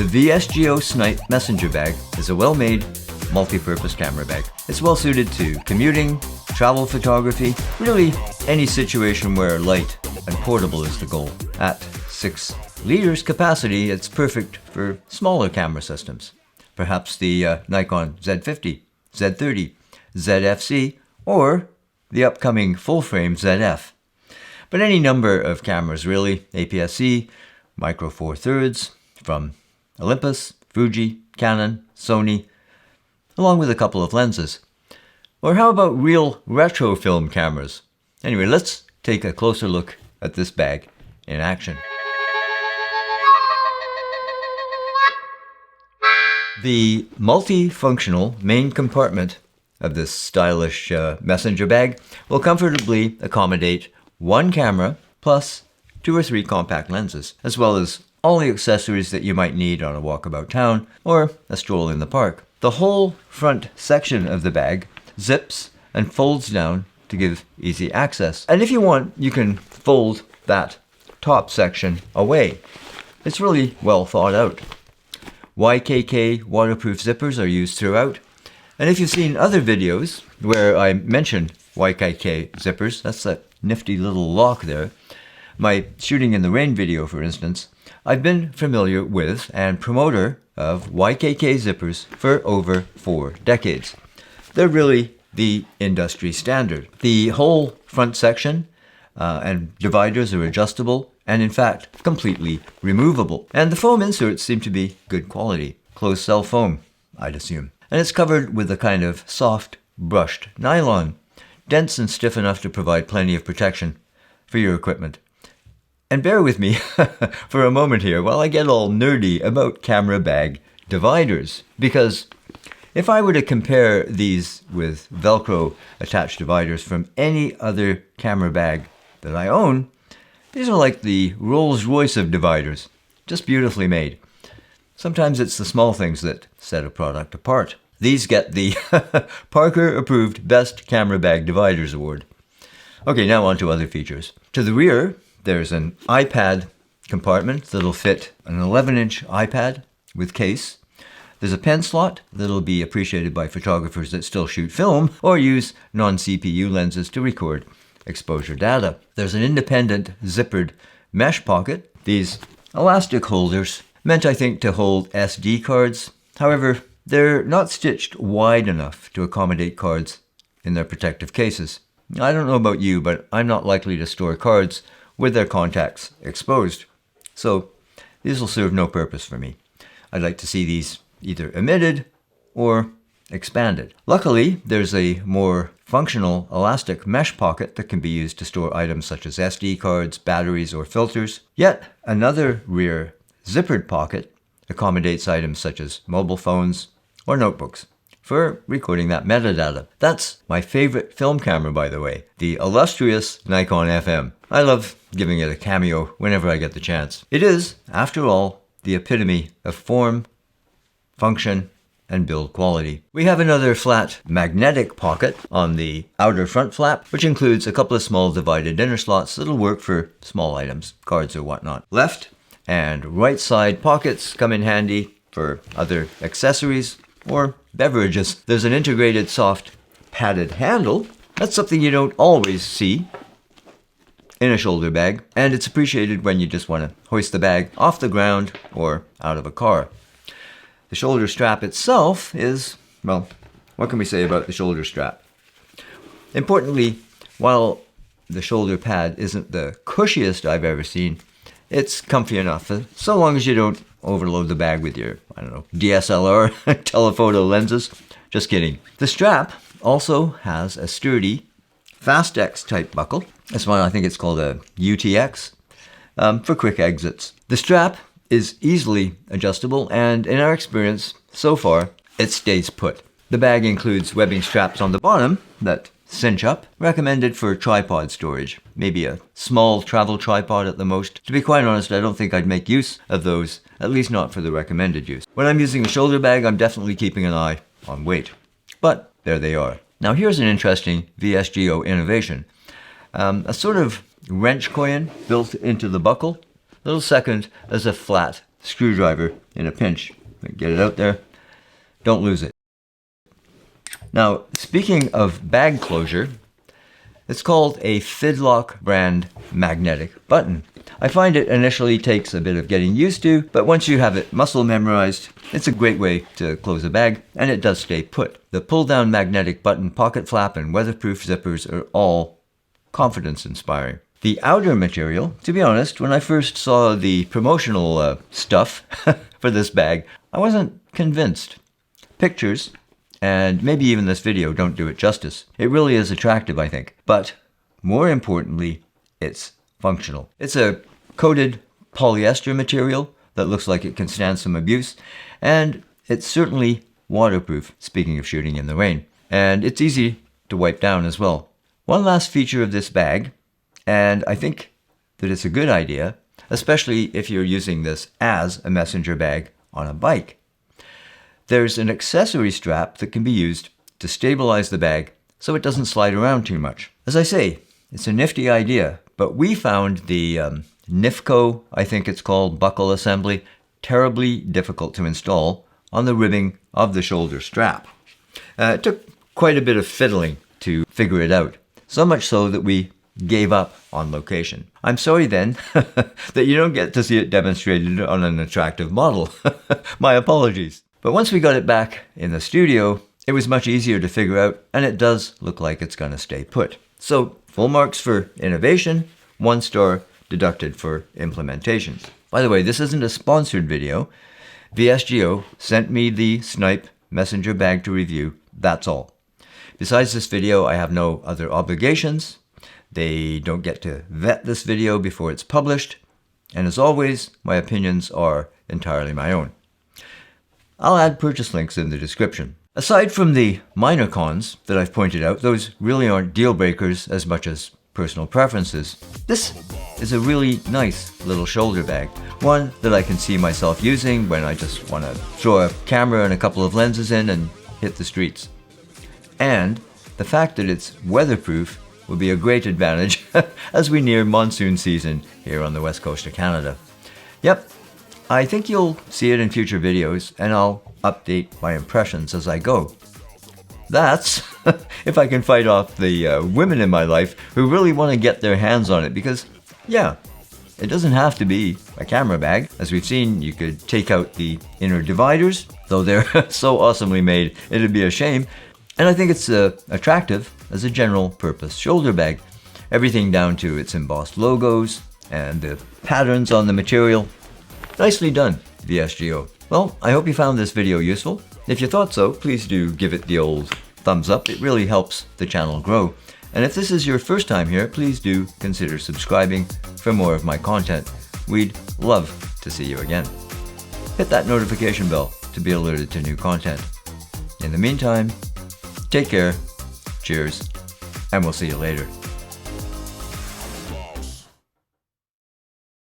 The VSGO Snipe messenger bag is a well-made, multi-purpose camera bag. It's well suited to commuting, travel photography, really any situation where light and portable is the goal. At 6 liters capacity, it's perfect for smaller camera systems. Perhaps the Nikon Z50, Z30, ZFC, or the upcoming full-frame ZF. But any number of cameras really, APS-C, Micro Four Thirds, from Olympus, Fuji, Canon, Sony, along with a couple of lenses. Or how about real retro film cameras? Anyway, let's take a closer look at this bag in action. The multifunctional main compartment of this stylish messenger bag will comfortably accommodate one camera plus 2 or 3 compact lenses, as well as all the accessories that you might need on a walk about town or a stroll in the park. The whole front section of the bag zips and folds down to give easy access. And if you want, you can fold that top section away. It's really well thought out. YKK waterproof zippers are used throughout. And if you've seen other videos where I mention YKK zippers, that's that nifty little lock there, my shooting in the rain video for instance, I've been familiar with and promoter of YKK zippers for over 4 decades. They're really the industry standard. The whole front section and dividers are adjustable and in fact completely removable. And the foam inserts seem to be good quality. Closed cell foam, I'd assume. And it's covered with a kind of soft brushed nylon, dense and stiff enough to provide plenty of protection for your equipment. And bear with me for a moment here while I get all nerdy about camera bag dividers, because if I were to compare these with Velcro attached dividers from any other camera bag that I own, these are like the Rolls-Royce of dividers, just beautifully made. Sometimes it's the small things that set a product apart. These get the Parker approved Best Camera Bag Dividers Award. Okay, now on to other features. To the rear, there's an iPad compartment that'll fit an 11-inch iPad with case. There's a pen slot that'll be appreciated by photographers that still shoot film or use non-CPU lenses to record exposure data. There's an independent zippered mesh pocket. These elastic holders, meant I think to hold SD cards. However, they're not stitched wide enough to accommodate cards in their protective cases. I don't know about you, but I'm not likely to store cards with their contacts exposed. So these will serve no purpose for me. I'd like to see these either omitted or expanded. Luckily, there's a more functional elastic mesh pocket that can be used to store items such as SD cards, batteries, or filters. Yet another rear zippered pocket accommodates items such as mobile phones or notebooks for recording that metadata. That's my favorite film camera, by the way, the illustrious Nikon FM. I love giving it a cameo whenever I get the chance. It is, after all, the epitome of form, function, and build quality. We have another flat magnetic pocket on the outer front flap, which includes a couple of small divided inner slots that'll work for small items, cards or whatnot. Left and right side pockets come in handy for other accessories or beverages. There's an integrated soft padded handle. That's something you don't always see in a shoulder bag, and it's appreciated when you just want to hoist the bag off the ground or out of a car. The shoulder strap itself is, well, what can we say about the shoulder strap? Importantly, while the shoulder pad isn't the cushiest I've ever seen, it's comfy enough, so long as you don't overload the bag with your, I don't know, DSLR telephoto lenses. Just kidding. The strap also has a sturdy Fastex type buckle. This one, I think it's called a UTX, for quick exits. The strap is easily adjustable, and in our experience so far, it stays put. The bag includes webbing straps on the bottom that cinch up, recommended for tripod storage. Maybe a small travel tripod at the most. To be quite honest, I don't think I'd make use of those, at least not for the recommended use. When I'm using a shoulder bag, I'm definitely keeping an eye on weight. But there they are. Now here's an interesting VSGO innovation. A sort of wrench coin built into the buckle. Little second as a flat screwdriver in a pinch. Get it out there. Don't lose it. Now, speaking of bag closure, it's called a Fidlock brand magnetic button. I find it initially takes a bit of getting used to, but once you have it muscle memorized, it's a great way to close a bag, and it does stay put. The pull-down magnetic button, pocket flap, and weatherproof zippers are all confidence-inspiring. The outer material, to be honest, when I first saw the promotional stuff for this bag, I wasn't convinced. Pictures, and maybe even this video, don't do it justice. It really is attractive, I think. But more importantly, it's functional. It's a coated polyester material that looks like it can stand some abuse, and it's certainly waterproof, speaking of shooting in the rain. And it's easy to wipe down as well. One last feature of this bag, and I think that it's a good idea, especially if you're using this as a messenger bag on a bike. There's an accessory strap that can be used to stabilize the bag so it doesn't slide around too much. As I say, it's a nifty idea, but we found the NIFCO, I think it's called, buckle assembly, terribly difficult to install on the ribbing of the shoulder strap. It took quite a bit of fiddling to figure it out, so much so that we gave up on location. I'm sorry then that you don't get to see it demonstrated on an attractive model. My apologies. But once we got it back in the studio, it was much easier to figure out, and it does look like it's going to stay put. So, full marks for innovation, 1 star deducted for implementation. By the way, this isn't a sponsored video. VSGO sent me the Snipe messenger bag to review, that's all. Besides this video, I have no other obligations. They don't get to vet this video before it's published. And as always, my opinions are entirely my own. I'll add purchase links in the description. Aside from the minor cons that I've pointed out, those really aren't deal breakers as much as personal preferences. This is a really nice little shoulder bag, one that I can see myself using when I just want to throw a camera and a couple of lenses in and hit the streets. And the fact that it's weatherproof will be a great advantage as we near monsoon season here on the west coast of Canada. Yep, I think you'll see it in future videos, and I'll update my impressions as I go. That's if I can fight off the women in my life who really want to get their hands on it, because, yeah, it doesn't have to be a camera bag. As we've seen, you could take out the inner dividers, though they're so awesomely made, it'd be a shame. And I think it's attractive as a general purpose shoulder bag. Everything down to its embossed logos and the patterns on the material. Nicely done, VSGO. Well, I hope you found this video useful. If you thought so, please do give it the old thumbs up. It really helps the channel grow. And if this is your first time here, please do consider subscribing for more of my content. We'd love to see you again. Hit that notification bell to be alerted to new content. In the meantime, take care, cheers, and we'll see you later.